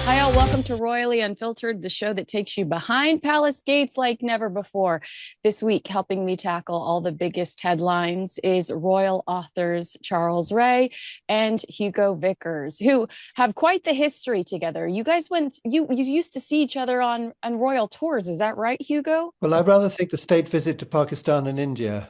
Hi, all. Welcome to Royally Unfiltered, the show that takes you behind palace gates like never before. This week, helping me tackle all the biggest headlines is royal authors Charles Rae and Hugo Vickers, who have quite the history together. You guys you used to see each other on royal tours. Is that right, Hugo? Well, I'd rather think a state visit to Pakistan and India.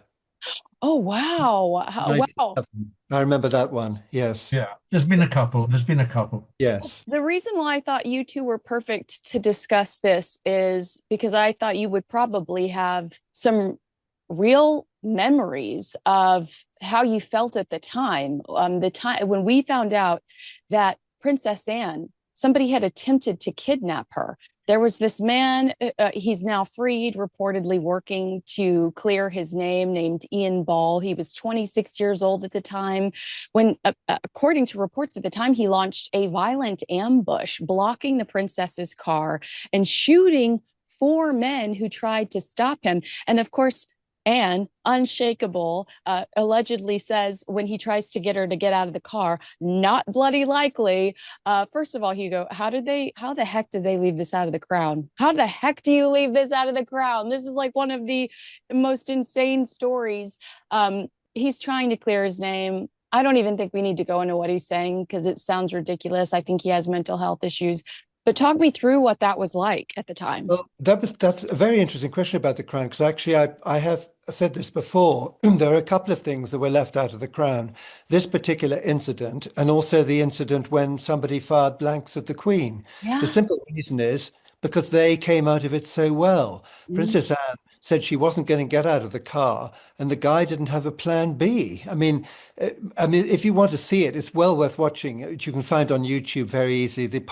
Oh, wow. Wow. 97. I remember that one. Yes. Yeah, there's been a couple. There's been a couple. Yes. The reason why I thought you two were perfect to discuss this is because I thought you would probably have some real memories of how you felt at the time. The time when we found out that Princess Anne, somebody had attempted to kidnap her. There was this man, he's now freed, reportedly working to clear his name, named Ian Ball. He was 26 years old at the time when, according to reports at the time, he launched a violent ambush, blocking the princess's car and shooting four men who tried to stop him. And of course, Anne, unshakable, allegedly says when he tries to get her to get out of the car, not bloody likely. First of all, Hugo, how the heck did they leave this out of the Crown? How the heck do you leave this out of the Crown? This is like one of the most insane stories. He's trying to clear his name. I don't even think we need to go into what he's saying because it sounds ridiculous. I think he has mental health issues. But talk me through what that was like at the time. Well, that's a very interesting question about the Crown because actually I have said this before. There are a couple of things that were left out of the Crown. This particular incident and also the incident when somebody fired blanks at the Queen. The Yeah. simple reason is because they came out of it so well. Mm. Princess Anne said she wasn't going to get out of the car, and the guy didn't have a plan B. I mean, if you want to see it, it's well worth watching. You can find on YouTube very easily the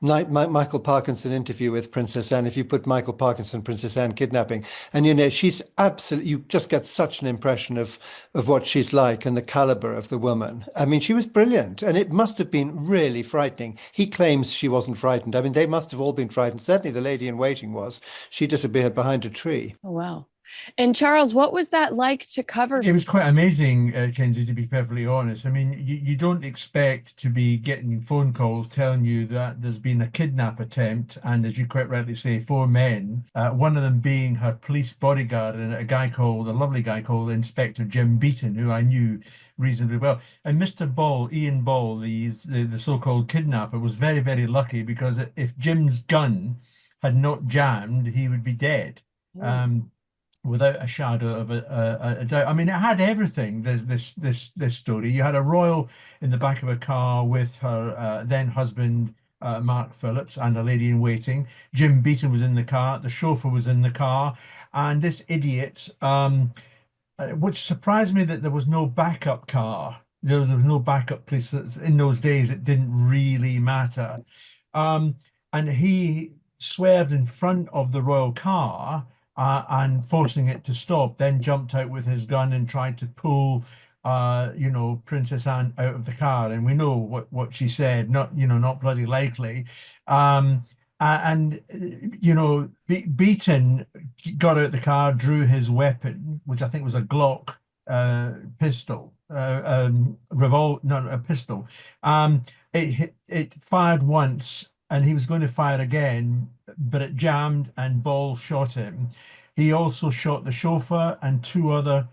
Michael Parkinson interview with Princess Anne. If you put Michael Parkinson, Princess Anne kidnapping, and she's absolutely, you just get such an impression of what she's like and the caliber of the woman. I mean, she was brilliant, and it must have been really frightening. He claims she wasn't frightened. I mean, they must have all been frightened. Certainly, the lady in waiting was. She disappeared behind a tree. Oh, wow. And Charles, what was that like to cover? It was quite amazing, Kinsey, to be perfectly honest. I mean, you don't expect to be getting phone calls telling you that there's been a kidnap attempt, and as you quite rightly say, four men, one of them being her police bodyguard, and a lovely guy called Inspector Jim Beaton, who I knew reasonably well. And Mr. Ball, Ian Ball, the so-called kidnapper, was very, very lucky because if Jim's gun had not jammed, he would be dead. Oh, Um, without a shadow of a doubt. I mean, it had everything. This story. You had a royal in the back of a car with her then husband Mark Phillips and a lady in waiting. Jim Beaton was in the car. The chauffeur was in the car, and this idiot, which surprised me that there was no backup car. There was no backup police. In those days, it didn't really matter. Um, and he swerved in front of the royal car and forcing it to stop, then jumped out with his gun and tried to pull, Princess Anne out of the car. And we know what she said, not bloody likely. Um, Beaton got out the car, drew his weapon, which I think was a Glock pistol, not a pistol. It fired once, and he was going to fire again, but it jammed and Ball shot him. He also shot the chauffeur and two other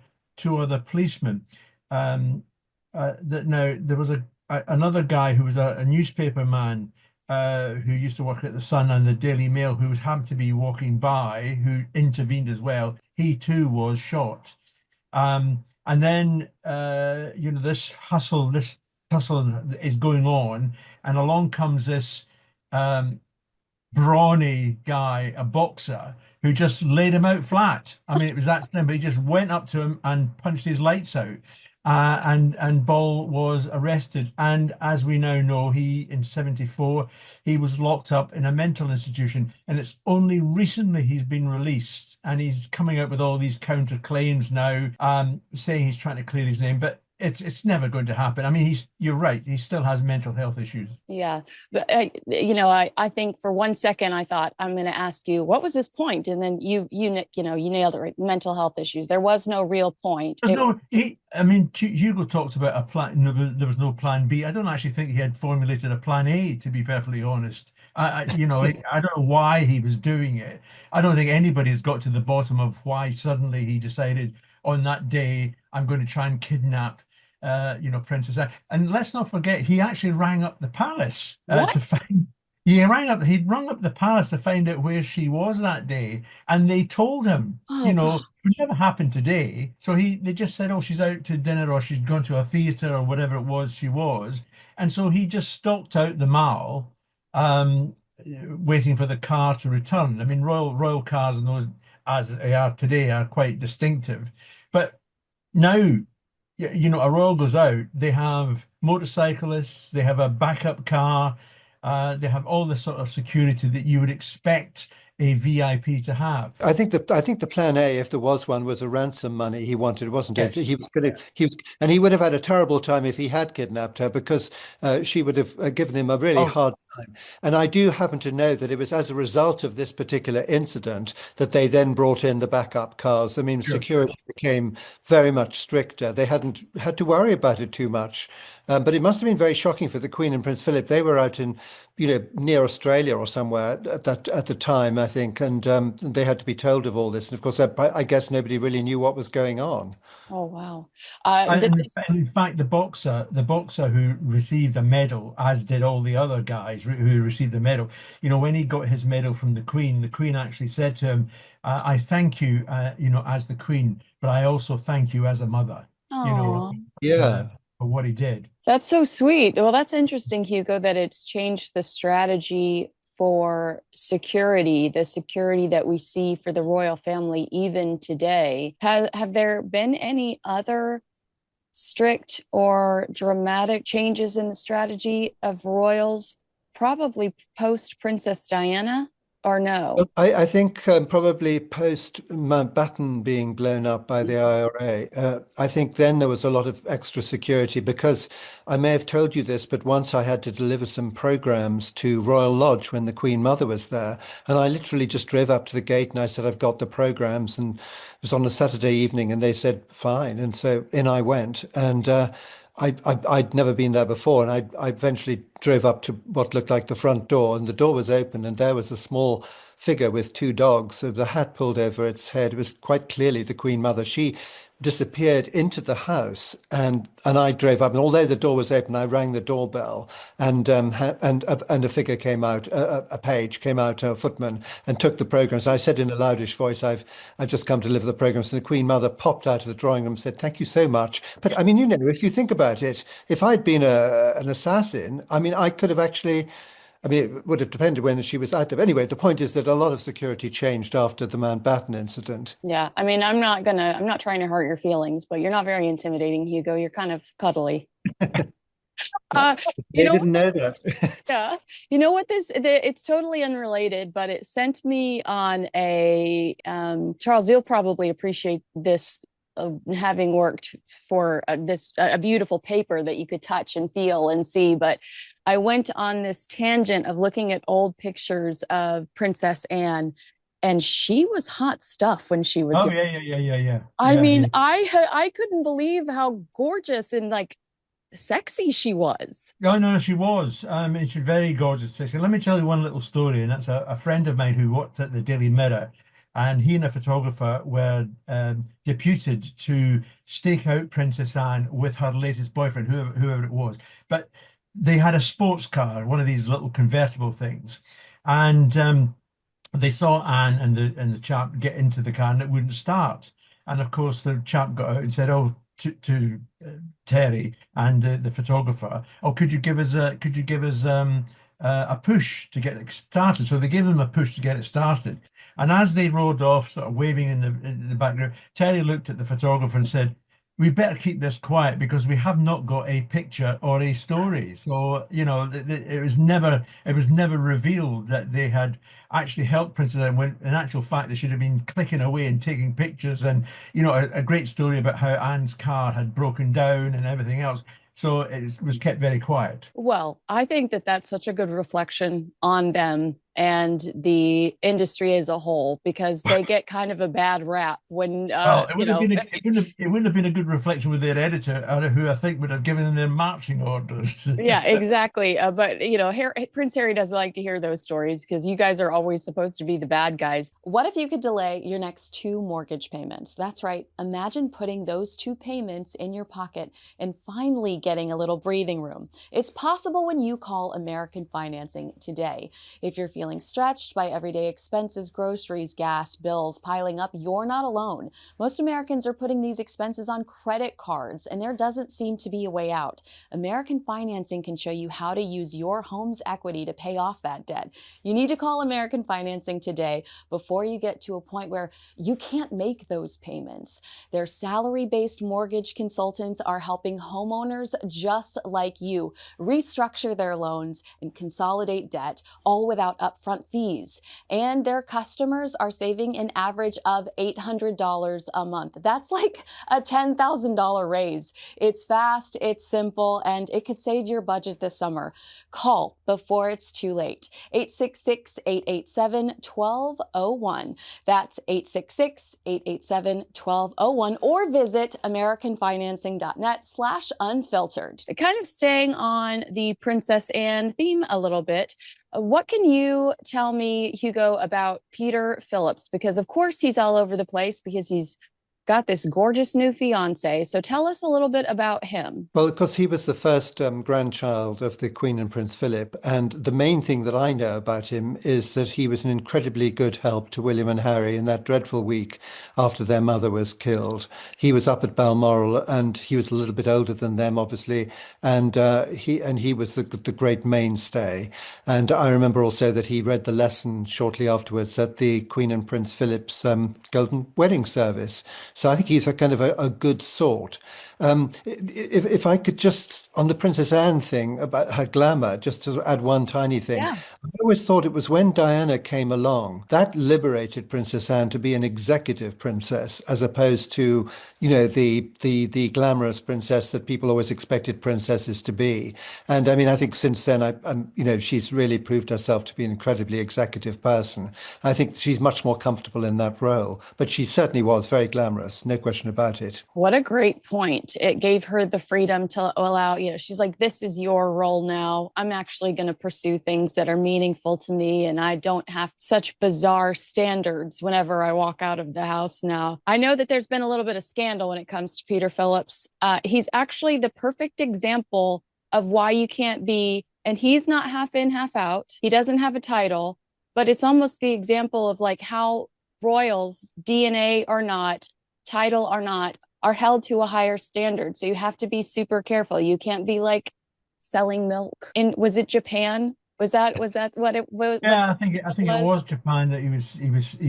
policemen. That now there was another guy who was a newspaper man who used to work at the Sun and the Daily Mail, who happened to be walking by, who intervened as well. He too was shot. And then this hustle is going on, and along comes this um, brawny guy, a boxer, who just laid him out flat. I mean, it was that simple. He just went up to him and punched his lights out. And Ball was arrested. And as we now know, in 74, he was locked up in a mental institution. And it's only recently he's been released. And he's coming out with all these counterclaims now, saying he's trying to clear his name. But it's never going to happen. I mean, you're right. He still has mental health issues. Yeah, but I think for 1 second I thought I'm going to ask you what was his point, and then you nailed it right. Mental health issues. There was no real point. There's no, I mean, Hugo talked about a plan. No, there was no plan B. I don't actually think he had formulated a plan A, to be perfectly honest. I don't know why he was doing it. I don't think anybody's got to the bottom of why suddenly he decided on that day, I'm going to try and kidnap, Princess Anne. And let's not forget, he actually rang up the palace to What? find. He'd rung up the palace to find out where she was that day, and they told him, Oh God. it never happened today. So they just said, oh, she's out to dinner or she's gone to a theatre or whatever it was she was. And so he just stalked out the mall, waiting for the car to return. I mean, royal cars and those as they are today are quite distinctive. But now, a royal goes out, they have motorcyclists, they have a backup car, they have all the sort of security that you would expect a VIP to have. I think the plan A, if there was one, was a ransom money he wanted, wasn't it? Yes. And he would have had a terrible time if he had kidnapped her because she would have given him a really Oh, hard time. And I do happen to know that it was as a result of this particular incident that they then brought in the backup cars. I mean, sure. security became very much stricter. They hadn't had to worry about it too much. But it must have been very shocking for the Queen and Prince Philip. They were out in, near Australia or somewhere at the time, I think, and they had to be told of all this. And of course, I guess nobody really knew what was going on. Oh wow. This And, is and in fact, the boxer who received a medal, as did all the other guys who received the medal, when he got his medal from the Queen actually said to him, "I thank you, as the Queen, but I also thank you as a mother, you know, oh. uh, Yeah. for what he did." That's so sweet. Well, that's interesting, Hugo, that it's changed the strategy for security, the security that we see for the royal family even today. Have there been any other strict or dramatic changes in the strategy of royals, probably post Princess Diana, or no? I think probably post Mountbatten being blown up by the IRA, I think then there was a lot of extra security because I may have told you this, but once I had to deliver some programs to Royal Lodge when the Queen Mother was there, and I literally just drove up to the gate and I said, I've got the programs, and it was on a Saturday evening, and they said, fine, and so in I went, and I'd never been there before, and I eventually drove up to what looked like the front door, and the door was open, and there was a small figure with two dogs, so the hat pulled over its head. It was quite clearly the Queen Mother. She disappeared into the house, and I drove up, and although the door was open, I rang the doorbell, and a figure came out, a page came out, a footman, and took the programs. I said in a loudish voice, I've just come to deliver the programs. And the Queen Mother popped out of the drawing room and said, thank you so much. But I mean, if you think about it, if I'd been an assassin, I mean, I could have actually. I mean, it would have depended when she was active. Anyway, the point is that a lot of security changed after the Mountbatten incident. Yeah, I mean, I'm not trying to hurt your feelings, but you're not very intimidating, Hugo. You're kind of cuddly. Uh, you They know, didn't know that. yeah. You know what it's totally unrelated, but it sent me on a Charles, you'll probably appreciate this, having worked for a beautiful paper that you could touch and feel and see, but I went on this tangent of looking at old pictures of Princess Anne, and she was hot stuff when she was Oh young. yeah, yeah, yeah, yeah, yeah, I yeah, mean, yeah. I couldn't believe how gorgeous and like sexy she was. No, no, she was. It's a very gorgeous section. Let me tell you one little story, and that's a friend of mine who worked at the Daily Mirror, and he and a photographer were deputed to stake out Princess Anne with her latest boyfriend, whoever it was. But they had a sports car, one of these little convertible things, and they saw Anne and the chap get into the car and it wouldn't start. And of course, the chap got out and said, "Oh, to Terry and the photographer, oh, could you give us a push to get it started?" So they gave them a push to get it started. And as they rode off, sort of waving in the background, Terry looked at the photographer and said, we better keep this quiet because we have not got a picture or a story. So, it was never revealed that they had actually helped Princess Anne when in actual fact they should have been clicking away and taking pictures and, a great story about how Anne's car had broken down and everything else. So it was kept very quiet. Well, I think that that's such a good reflection on them and the industry as a whole because they get kind of a bad rap when Well, it wouldn't have been a good reflection with their editor, who I think would have given them their marching orders. yeah, exactly. But Prince Harry doesn't like to hear those stories because you guys are always supposed to be the bad guys. What if you could delay your next two mortgage payments? That's right. Imagine putting those two payments in your pocket and finally getting a little breathing room. It's possible when you call American Financing today. If you're feeling stretched by everyday expenses, groceries, gas, bills piling up, you're not alone. Most Americans are putting these expenses on credit cards, and there doesn't seem to be a way out. American Financing can show you how to use your home's equity to pay off that debt. You need to call American Financing today before you get to a point where you can't make those payments. Their salary-based mortgage consultants are helping homeowners just like you restructure their loans and consolidate debt, all without upfront fees. And their customers are saving an average of $800 a month. That's like a $10,000 raise. It's fast, it's simple, and it could save your budget this summer. Call before it's too late. 866-887-1201. That's 866-887-1201, or visit americanfinancing.net/unfiltered. Kind of staying on the Princess Anne theme a little bit, what can you tell me, Hugo, about Peter Phillips? Because of course he's all over the place because he's got this gorgeous new fiance. So tell us a little bit about him. Well, because he was the first grandchild of the Queen and Prince Philip. And the main thing that I know about him is that he was an incredibly good help to William and Harry in that dreadful week after their mother was killed. He was up at Balmoral and he was a little bit older than them, obviously. And he was the great mainstay. And I remember also that he read the lesson shortly afterwards at the Queen and Prince Philip's golden wedding service. So I think he's a kind of a good sort. If I could just, on the Princess Anne thing about her glamour, just to add one tiny thing, Yeah. I always thought it was when Diana came along that liberated Princess Anne to be an executive princess, as opposed to, the glamorous princess that people always expected princesses to be. And I mean, I think since then, she's really proved herself to be an incredibly executive person. I think she's much more comfortable in that role, but she certainly was very glamorous, no question about it. What a great point. It gave her the freedom to allow, she's like, this is your role now. I'm actually going to pursue things that are meaningful to me. And I don't have such bizarre standards whenever I walk out of the house now. I know that there's been a little bit of scandal when it comes to Peter Phillips. He's actually the perfect example of why you can't be, and he's not half in, half out. He doesn't have a title, but it's almost the example of like how royals, DNA or not, title or not, are held to a higher standard. So you have to be super careful. You can't be like selling milk. And was it Japan? Was that what it what Yeah, I think it was Japan that he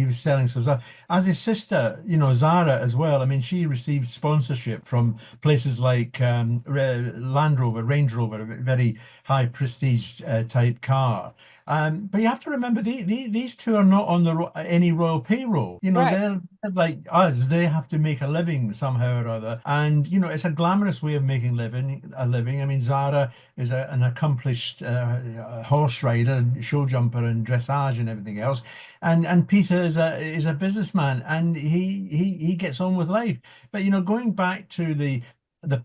was selling. So as his sister, Zara as well. I mean, she received sponsorship from places like Land Rover, Range Rover, a very high prestige type car. But you have to remember these two are not on any royal payroll. Right. They're like us. They have to make a living somehow or other, and it's a glamorous way of making a living. I mean, Zara is an accomplished horse rider, show jumper, and dressage and everything else. And Peter is a businessman, and he gets on with life. But going back to the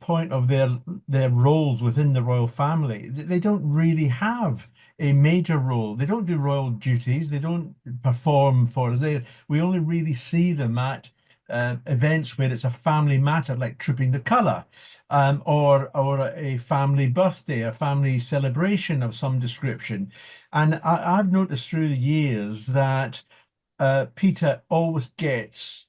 point of their roles within the royal family, they don't really have a major role. They don't do royal duties. They don't perform for us. We only really see them at events where it's a family matter, like Trooping the Colour, or a family birthday, a family celebration of some description. And I've noticed through the years that Peter always gets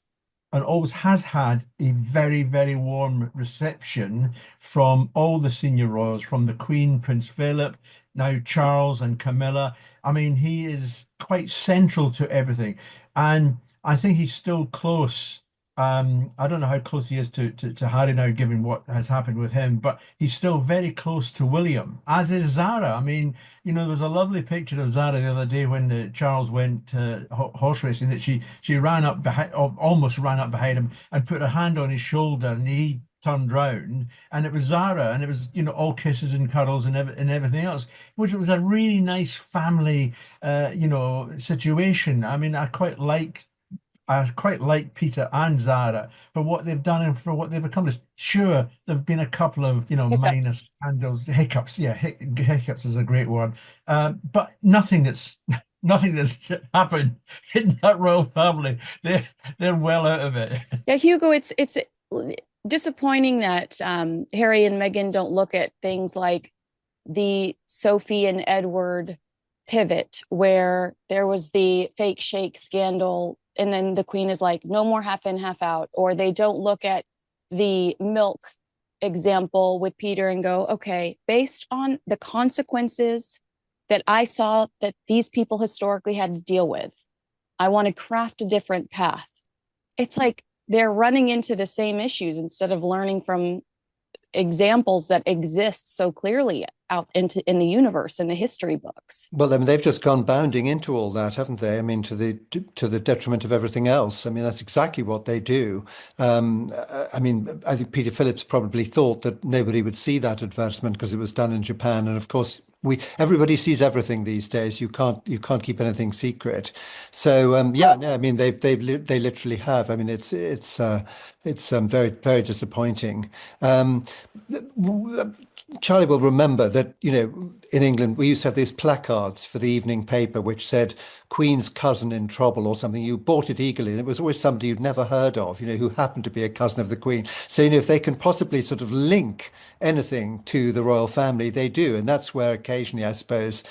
and always has had a very, very warm reception from all the senior royals, from the Queen, Prince Philip, now Charles and Camilla. I mean, he is quite central to everything. And I think he's still close I don't know how close he is to Harry now, given what has happened with him, but he's still very close to William, as is Zara. I mean, there was a lovely picture of Zara the other day when Charles went horse racing, that she ran up behind, almost ran up behind him, and put her hand on his shoulder, and he turned round, and it was Zara, and it was all kisses and cuddles and everything else, which was a really nice family situation. I mean, I quite like Peter and Zara for what they've done and for what they've accomplished. Sure, there've been a couple of, minor Hiccups. scandals, hiccups. Yeah, hiccups is a great word. But nothing that's nothing that's happened in that royal family. They're well out of it. Yeah, Hugo, it's disappointing that Harry and Meghan don't look at things like the Sophie and Edward pivot, where there was the fake shake scandal, and then the Queen is like, no more half in, half out. Or they don't look at the milk example with Peter and go, okay, based on the consequences that I saw that these people historically had to deal with, I want to craft a different path. It's like they're running into the same issues instead of learning from examples that exist so clearly out in the universe in the history books. Well, I mean, they've just gone bounding into all that, haven't they? I mean, to the detriment of everything else. I mean, that's exactly what they do. I mean, I think Peter Phillips probably thought that nobody would see that advertisement because it was done in Japan, and of course, everybody sees everything these days. You can't keep anything secret. So yeah, no, I mean, they literally have. I mean, it's very very disappointing. Um, Charlie will remember that, in England, we used to have these placards for the evening paper which said Queen's cousin in trouble or something. You bought it eagerly, and it was always somebody you'd never heard of, who happened to be a cousin of the Queen. So, if they can possibly sort of link anything to the royal family, they do. And that's where occasionally, I suppose,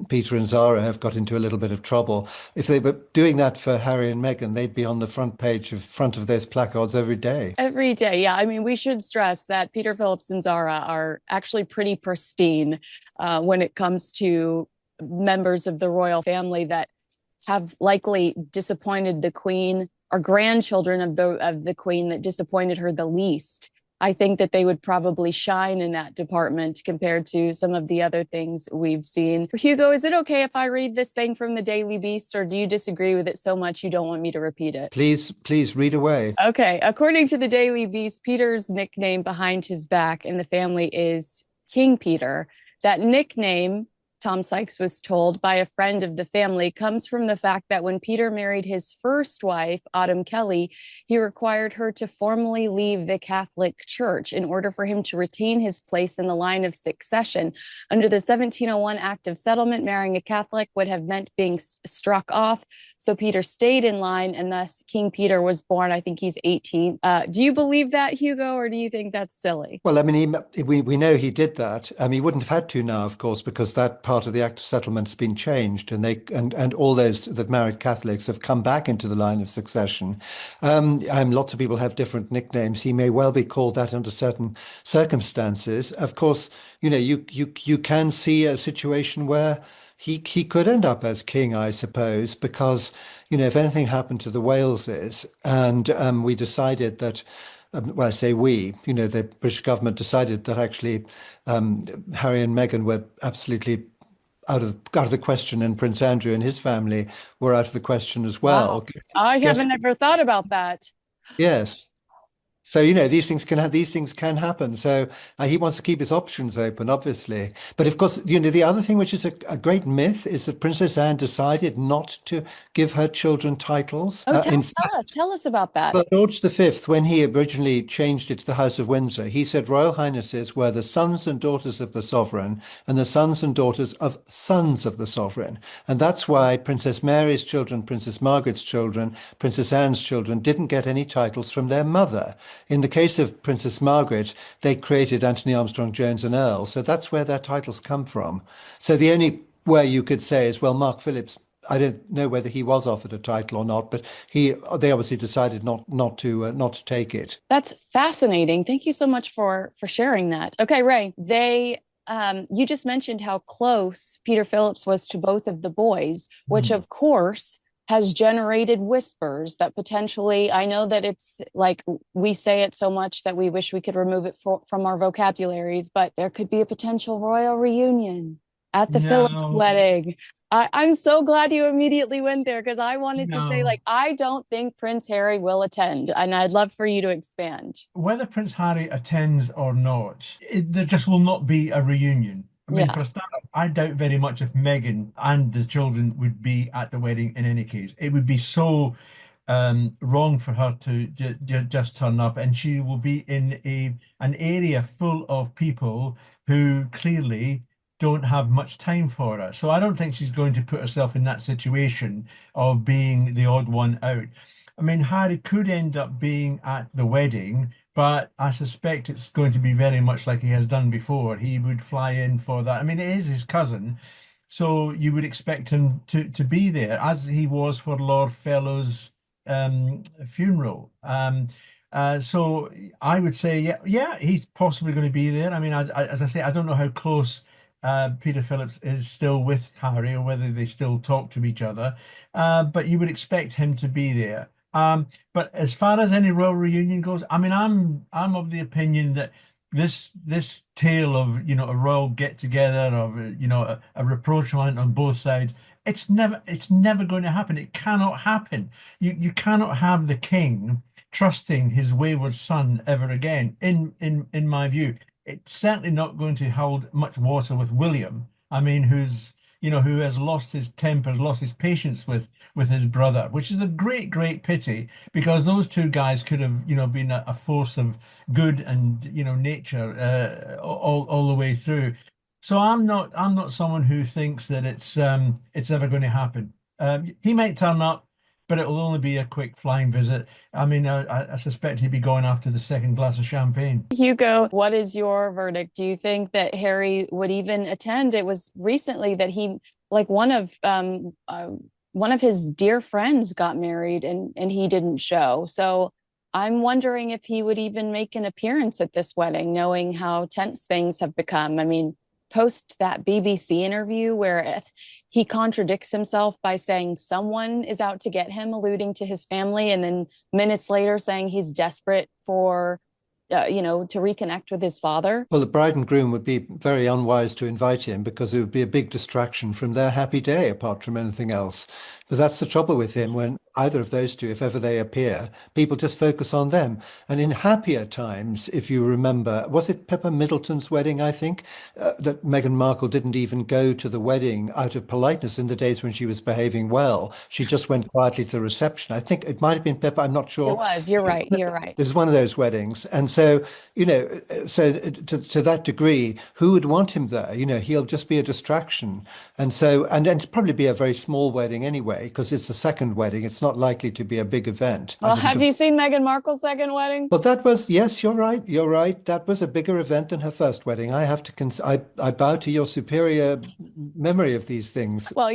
Peter and Zara have got into a little bit of trouble. If they were doing that for Harry and Meghan, they'd be on the front of those placards every day. Every day. Yeah. I mean, we should stress that Peter Phillips and Zara are actually pretty pristine when it comes to members of the royal family that have likely disappointed the Queen, or grandchildren of the Queen that disappointed her the least. I think that they would probably shine in that department compared to some of the other things we've seen. Hugo, is it okay if I read this thing from the Daily Beast, or do you disagree with it so much you don't want me to repeat it? Please read away. Okay. According to the Daily Beast, Peter's nickname behind his back in the family is King Peter. That nickname, Tom Sykes was told by a friend of the family, comes from the fact that when Peter married his first wife, Autumn Kelly, he required her to formally leave the Catholic Church in order for him to retain his place in the line of succession. Under the 1701 Act of Settlement, marrying a Catholic would have meant being struck off. So Peter stayed in line, and thus King Peter was born. I think he's 18. Do you believe that, Hugo, or do you think that's silly? Well, I mean, we know he did that. He wouldn't have had to now, of course, because that part of the Act of Settlement has been changed, and and all those that married Catholics have come back into the line of succession. And lots of people have different nicknames. He may well be called that under certain circumstances. Of course, you can see a situation where he could end up as king, I suppose, because if anything happened to the Waleses, and we decided that. Well, I say we, the British government decided that actually Harry and Meghan were absolutely out of the question, and Prince Andrew and his family were out of the question as Wow. well. I Guess, haven't ever thought about that. yes. So, these things can happen. So he wants to keep his options open, obviously. But of course, the other thing, which is a great myth, is that Princess Anne decided not to give her children titles. Oh, tell us about that. Well, George V, when he originally changed it to the House of Windsor, he said Royal Highnesses were the sons and daughters of the sovereign and the sons and daughters of sons of the sovereign. And that's why Princess Mary's children, Princess Margaret's children, Princess Anne's children didn't get any titles from their mother. In the case of Princess Margaret, they created Anthony Armstrong Jones and Earl. So that's where their titles come from. So the only way you could say is, well, Mark Phillips, I don't know whether he was offered a title or not, but they obviously decided not to take it. That's fascinating. Thank you so much for sharing that. Okay, Ray, you just mentioned how close Peter Phillips was to both of the boys, which of course has generated whispers that potentially, I know that it's like we say it so much that we wish we could remove it from our vocabularies, but there could be a potential royal reunion at the Phillips No, wedding. I'm so glad you immediately went there because I wanted to say, no. like, I don't think Prince Harry will attend, and I'd love for you to expand. Whether Prince Harry attends or not, there just will not be a reunion. I mean, Yeah. for a start, I doubt very much if Meghan and the children would be at the wedding in any case. It would be so wrong for her to just turn up, and she will be in an area full of people who clearly don't have much time for her. So I don't think she's going to put herself in that situation of being the odd one out. I mean, Harry could end up being at the wedding, but I suspect it's going to be very much like he has done before. He would fly in for that. I mean, it is his cousin, so you would expect him to be there, as he was for Lord Fellowes' funeral. So I would say, yeah, yeah, he's possibly going to be there. I mean, as I say, I don't know how close Peter Phillips is still with Harry or whether they still talk to each other, but you would expect him to be there. But as far as any royal reunion goes, I mean, I'm of the opinion that this tale of a royal get together of a rapprochement on both sides, it's never going to happen. It cannot happen. You cannot have the king trusting his wayward son ever again. In my view, it's certainly not going to hold much water with William. I mean, who has lost his temper, lost his patience with his brother, which is a great, great pity because those two guys could have, been a force of good and, nature all the way through. So I'm not someone who thinks that it's ever going to happen. He might turn up, but it will only be a quick flying visit. I mean, I suspect he'd be going after the second glass of champagne. Hugo, what is your verdict? Do you think that Harry would even attend? It was recently that like one of his dear friends got married and he didn't show. So I'm wondering if he would even make an appearance at this wedding, knowing how tense things have become. I mean, post that BBC interview where he contradicts himself by saying someone is out to get him, alluding to his family, and then minutes later saying he's desperate for to reconnect with his father. Well, the bride and groom would be very unwise to invite him because it would be a big distraction from their happy day apart from anything else. But that's the trouble with him when either of those two, if ever they appear, people just focus on them. And in happier times, if you remember, was it Pippa Middleton's wedding, I think, that Meghan Markle didn't even go to the wedding out of politeness in the days when she was behaving well. She just went quietly to the reception. I think it might have been Pippa, I'm not It sure. was. You're right. You're right. It was one of those weddings. And so, to that degree, who would want him there? He'll just be a distraction. And so, and it'd probably be a very small wedding anyway, because it's a second wedding. It's not likely to be a big event. I Well, wouldn't have have. you seen Meghan Markle's second wedding? Well, that was, yes, you're right. You're right. That was a bigger event than her first wedding. I have to, I bow to your superior memory of these things. Well,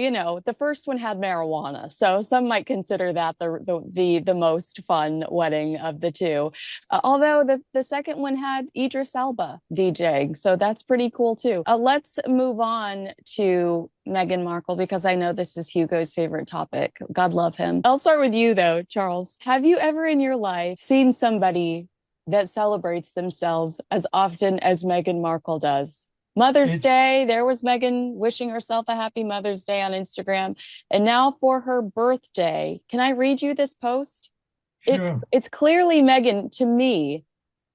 the first one had marijuana, so some might consider that the most fun wedding of the two. Although the second one had Idris Elba DJing, so that's pretty cool too. Let's move on to Meghan Markle because I know this is Hugo's favorite topic. God love him. I'll start with you though, Charles. Have you ever in your life seen somebody that celebrates themselves as often as Meghan Markle does? Mother's It's Day, there was Meghan wishing herself a happy Mother's Day on Instagram. And now for her birthday, can I read you this post? It's sure. it's clearly Meghan to me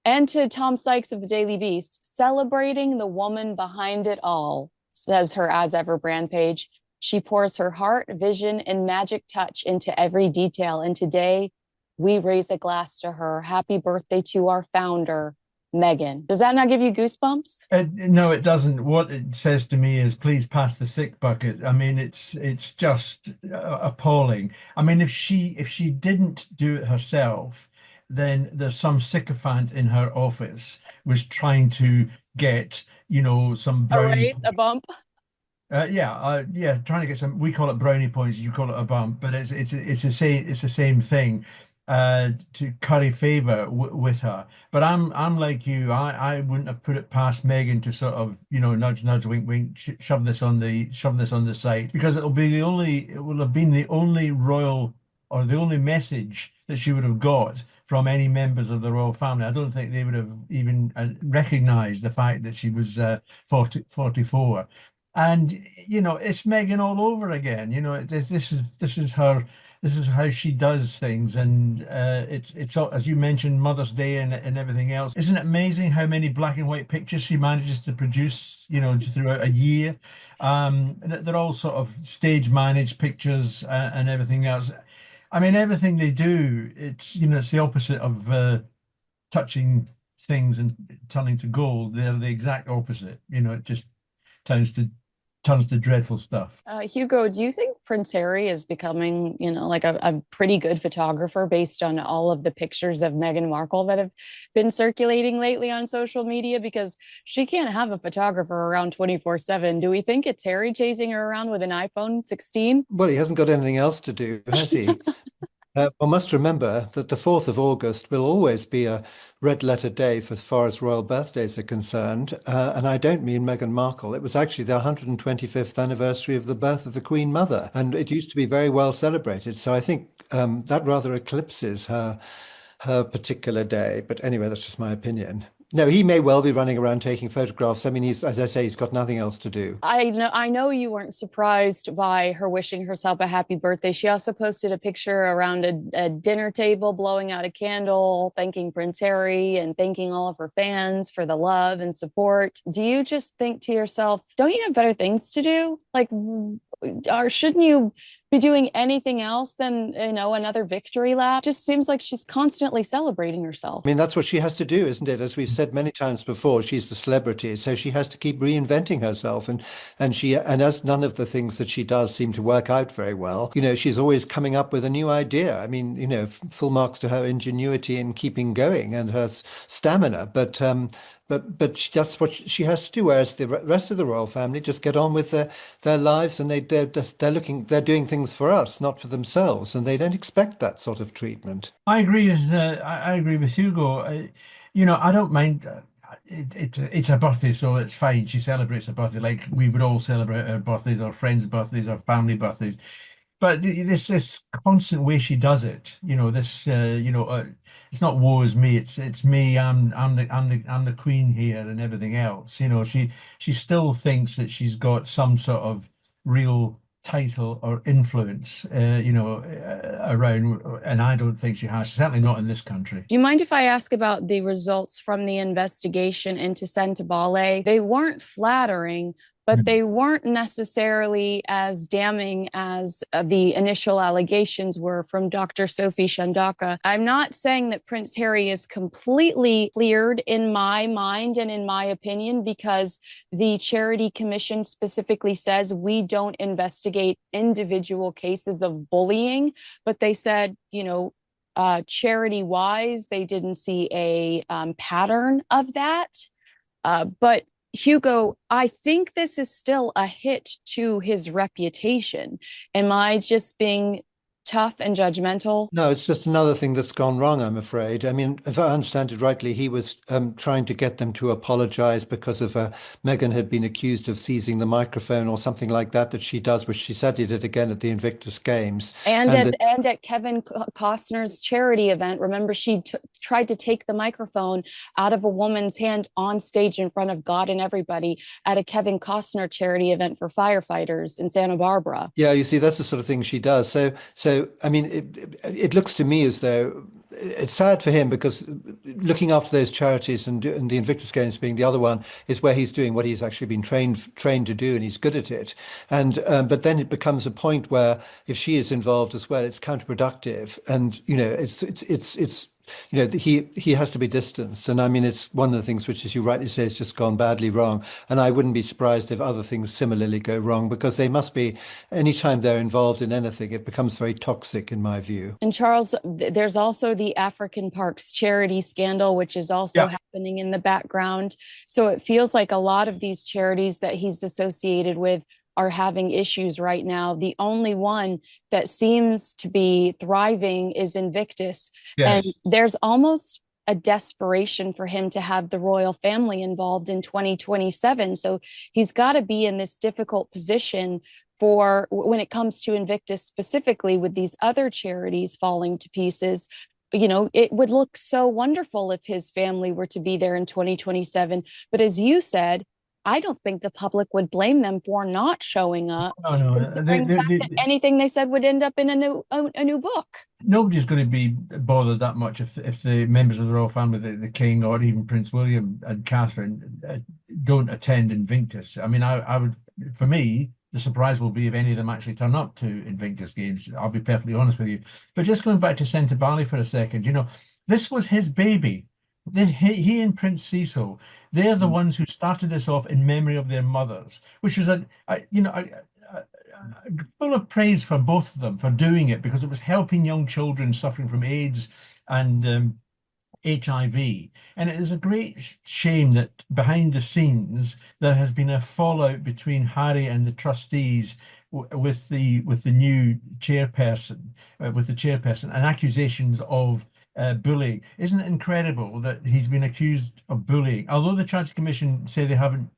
and to Tom Sykes of the Daily Beast celebrating the woman behind it all, says her As Ever brand page. She pours her heart, vision, and magic touch into every detail. And today we raise a glass to her. Happy birthday to our founder, Meghan. Does that not give you goosebumps? No, it doesn't. What it says to me is, please pass the sick bucket. I mean, it's just appalling. I mean, if she didn't do it herself, then there's some sycophant in her office was trying to get, some A brownie. raise, a bump. Yeah, trying to get some. We call it brownie points. You call it a bump, but it's the same thing. to curry favor with her. But I'm like you. I wouldn't have put it past Meghan to sort of, nudge, nudge, wink, wink, shove this on the site, because it will have been the only royal, or the only message that she would have got from any members of the royal family. I don't think they would have even recognized the fact that she was 44. And it's Meghan all over again. This is her, this is how she does things. And it's all, as you mentioned, Mother's Day and everything else. Isn't it amazing how many black and white pictures she manages to produce, throughout a year? They're all sort of stage managed pictures, and everything else. I mean, everything they do, it's the opposite of touching things and turning to gold. They're the exact opposite. It just turns to dreadful stuff. Hugo, do you think Prince Harry is becoming, like a pretty good photographer based on all of the pictures of Meghan Markle that have been circulating lately on social media? Because she can't have a photographer around 24/7. Do we think it's Harry chasing her around with an iPhone 16? Well, he hasn't got anything else to do, has he? One must remember that the 4th of August will always be a red letter day for as far as royal birthdays are concerned. And I don't mean Meghan Markle. It was actually the 125th anniversary of the birth of the Queen Mother. And it used to be very well celebrated. So I think that rather eclipses her particular day. But anyway, that's just my opinion. No, he may well be running around taking photographs. I mean, as I say, he's got nothing else to do. I know you weren't surprised by her wishing herself a happy birthday. She also posted a picture around a dinner table, blowing out a candle, thanking Prince Harry and thanking all of her fans for the love and support. Do you just think to yourself, don't you have better things to do? Like, or shouldn't you be doing anything else than, another victory lap? Just seems like she's constantly celebrating herself. I mean, that's what she has to do, isn't it? As we've said many times before, she's the celebrity, so she has to keep reinventing herself, and as none of the things that she does seem to work out very well, she's always coming up with a new idea. I mean, full marks to her ingenuity in keeping going and her stamina, but that's what she has to do. Whereas the rest of the royal family just get on with their lives, and they're doing things for us, not for themselves, and they don't expect that sort of treatment. I agree with Hugo. I don't mind. It's her birthday, so it's fine. She celebrates her birthday like we would all celebrate our birthdays, our friends' birthdays, our family birthdays. But this constant way she does it, it's not woe is me. It's me. I'm the queen here and everything else. She still thinks that she's got some sort of real title or influence, around, and I don't think she has. Certainly not in this country. Do you mind if I ask about the results from the investigation into Sentebale? They weren't flattering, but they weren't necessarily as damning as the initial allegations were from Dr. Sophie Shandaka. I'm not saying that Prince Harry is completely cleared in my mind and in my opinion, because the Charity Commission specifically says we don't investigate individual cases of bullying, but they said, charity wise, they didn't see a pattern of that. But Hugo, I think this is still a hit to his reputation. Am I just being tough and judgmental? No, it's just another thing that's gone wrong, I'm afraid. I mean, if I understand it rightly, he was trying to get them to apologize because of Meghan had been accused of seizing the microphone or something like that she does, which she sadly did again at the Invictus Games. And at Kevin Costner's charity event, remember she tried to take the microphone out of a woman's hand on stage in front of God and everybody at a Kevin Costner charity event for firefighters in Santa Barbara. Yeah, you see, that's the sort of thing she does. So I mean, it looks to me as though it's sad for him, because looking after those charities and the Invictus Games being the other one is where he's doing what he's actually been trained to do, and he's good at it. And but then it becomes a point where if she is involved as well, it's counterproductive, and it's he has to be distanced. And I mean, it's one of the things which, as you rightly say, has just gone badly wrong. And I wouldn't be surprised if other things similarly go wrong, because they must be, anytime they're involved in anything, it becomes very toxic in my view. And Charles, there's also the African Parks charity scandal, which is also happening in the background. So it feels like a lot of these charities that he's associated with are having issues right now. The only one that seems to be thriving is Invictus. And Yes. there's almost a desperation for him to have the royal family involved in 2027. So he's got to be in this difficult position for when it comes to Invictus specifically, with these other charities falling to pieces. It would look so wonderful if his family were to be there in 2027. But as you said, I don't think the public would blame them for not showing up, No, no. considering the fact that anything they said would end up in a new book. Nobody's going to be bothered that much if the members of the royal family, the king or even Prince William and Catherine, don't attend Invictus. I mean, I would, for me, the surprise will be if any of them actually turn up to Invictus games. I'll be perfectly honest with you. But just going back to Sentebale for a second, this was his baby. He and Prince Cecil, they're the ones who started this off in memory of their mothers, which was full of praise for both of them for doing it, because it was helping young children suffering from AIDS and HIV. And it is a great shame that behind the scenes there has been a fallout between Harry and the trustees with the new chairperson, and accusations of bullying. Isn't it incredible that he's been accused of bullying? Although the Charity Commission say they haven't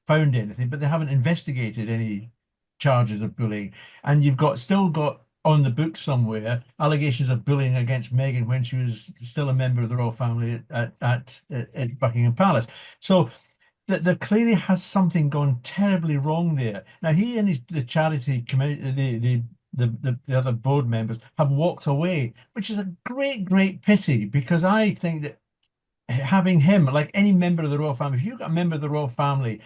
found anything, but they haven't investigated any charges of bullying. And you've still got on the book somewhere allegations of bullying against Meghan when she was still a member of the royal family at Buckingham Palace. So there clearly has something gone terribly wrong there. Now he and the charity committee, the other board members have walked away, which is a great pity, because I think that having him, like any member of the royal family, if you've got a member of the royal family,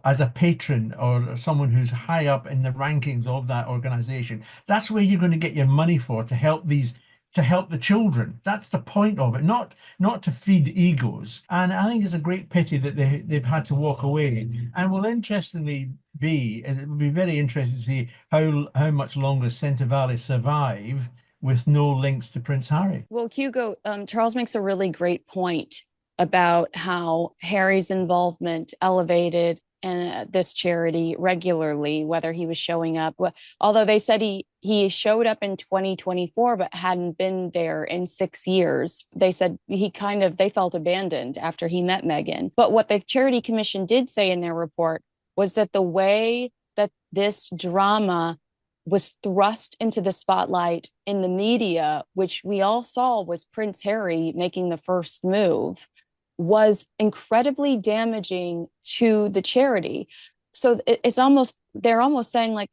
as a patron or someone who's high up in the rankings of that organization, that's where you're going to get your money for, to help the children. That's the point of it, not to feed egos. And I think it's a great pity that they've had to walk away. And will interestingly it will be very interesting to see how much longer Sentebale survive with no links to Prince Harry. Well, Hugo, Charles makes a really great point about how Harry's involvement elevated this charity regularly, whether he was showing up. Although they said he showed up in 2024, but hadn't been there in 6 years. They said they felt abandoned after he met Meghan. But what the Charity Commission did say in their report was that the way that this drama was thrust into the spotlight in the media, which we all saw was Prince Harry making the first move, was incredibly damaging to the charity. So they're almost saying, like,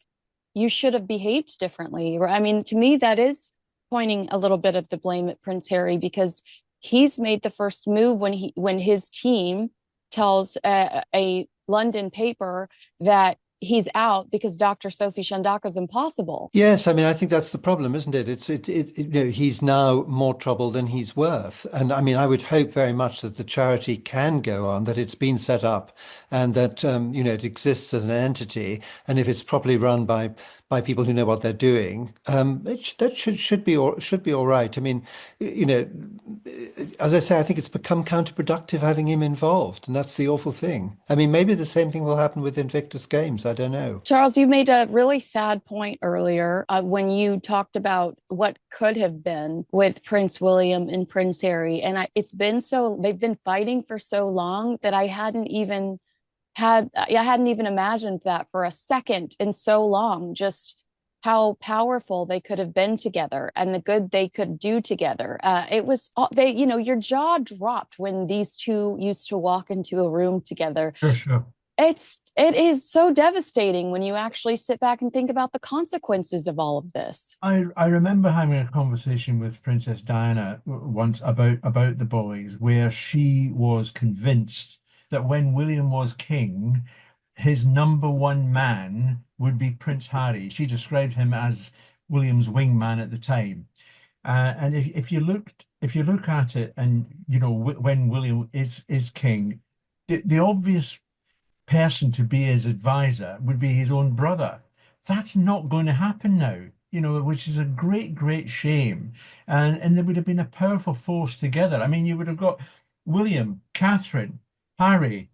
you should have behaved differently. I mean, to me, that is pointing a little bit of the blame at Prince Harry, because he's made the first move when his team tells a London paper that he's out because Dr. Sophie Shandaka is impossible. Yes, I mean, I think that's the problem, isn't it? He's now more trouble than he's worth. And I mean, I would hope very much that the charity can go on, that it's been set up, and that it exists as an entity. And if it's properly run by people who know what they're doing, that should be all right. I mean, as I say, I think it's become counterproductive having him involved, and that's the awful thing. I mean, maybe the same thing will happen with Invictus Games. I don't know. Charles, you made a really sad point earlier when you talked about what could have been with Prince William and Prince Harry. And they've been fighting for so long that I hadn't even imagined that for a second in so long, just how powerful they could have been together and the good they could do together. Your jaw dropped when these two used to walk into a room together. For sure. It is so devastating when you actually sit back and think about the consequences of all of this. I remember having a conversation with Princess Diana once about the boys, where she was convinced that when William was king, his number one man would be Prince Harry. She described him as William's wingman at the time. And if you look at it, and when William is king, the obvious person to be his advisor would be his own brother. That's not going to happen now, which is a great shame. And there would have been a powerful force together. I mean, you would have got William, Catherine, Harry,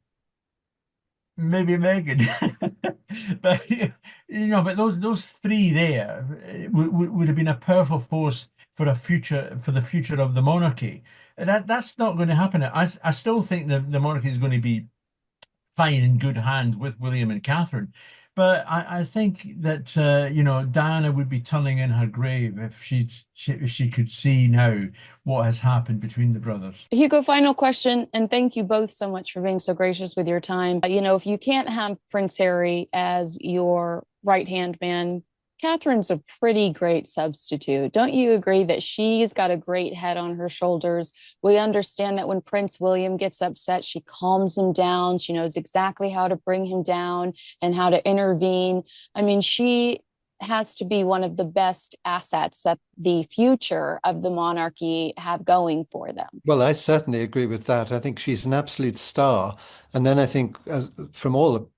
maybe Meghan. But but those three there would have been a powerful force for the future of the monarchy. And that's not going to happen. I still think the monarchy is going to be fine in good hands with William and Catherine. But I think that Diana would be turning in her grave if if she could see now what has happened between the brothers. Hugo, final question, and thank you both so much for being so gracious with your time. If you can't have Prince Harry as your right-hand man, Catherine's a pretty great substitute. Don't you agree that she's got a great head on her shoulders? We understand that when Prince William gets upset, she calms him down. She knows exactly how to bring him down and how to intervene. I mean, she has to be one of the best assets that the future of the monarchy have going for them. Well, I certainly agree with that. I think she's an absolute star. And then I think from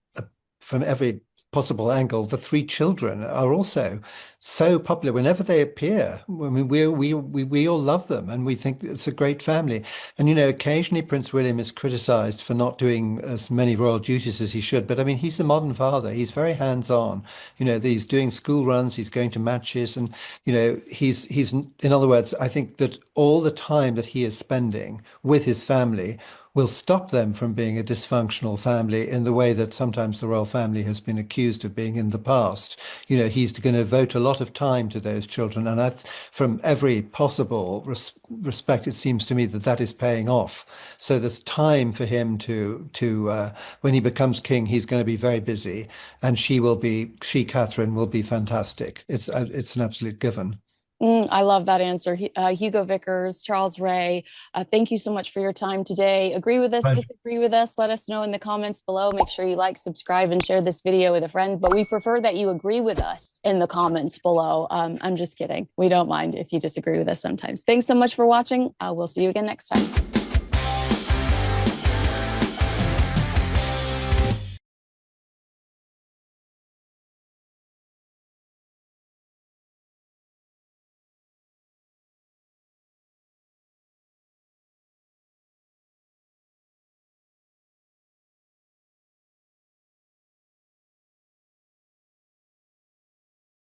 every possible angle, the three children are also so popular whenever they appear. I mean, we all love them, and we think it's a great family. And occasionally Prince William is criticized for not doing as many royal duties as he should. But I mean, he's the modern father. He's very hands-on. He's doing school runs, he's going to matches, and he's in other words, I think that all the time that he is spending with his family will stop them from being a dysfunctional family in the way that sometimes the royal family has been accused of being in the past. He's going to devote a lot of time to those children. And from every possible respect, it seems to me that is paying off. So there's time for him to when he becomes king, he's going to be very busy. And Catherine, will be fantastic. It's an absolute given. I love that answer. Hugo Vickers, Charles Rae, thank you so much for your time today. Agree with us, Pleasure. disagree with us, let us know in the comments below. Make sure you like, subscribe, and share this video with a friend. But we prefer that you agree with us in the comments below. I'm just kidding. We don't mind if you disagree with us sometimes. Thanks so much for watching. We'll see you again next time.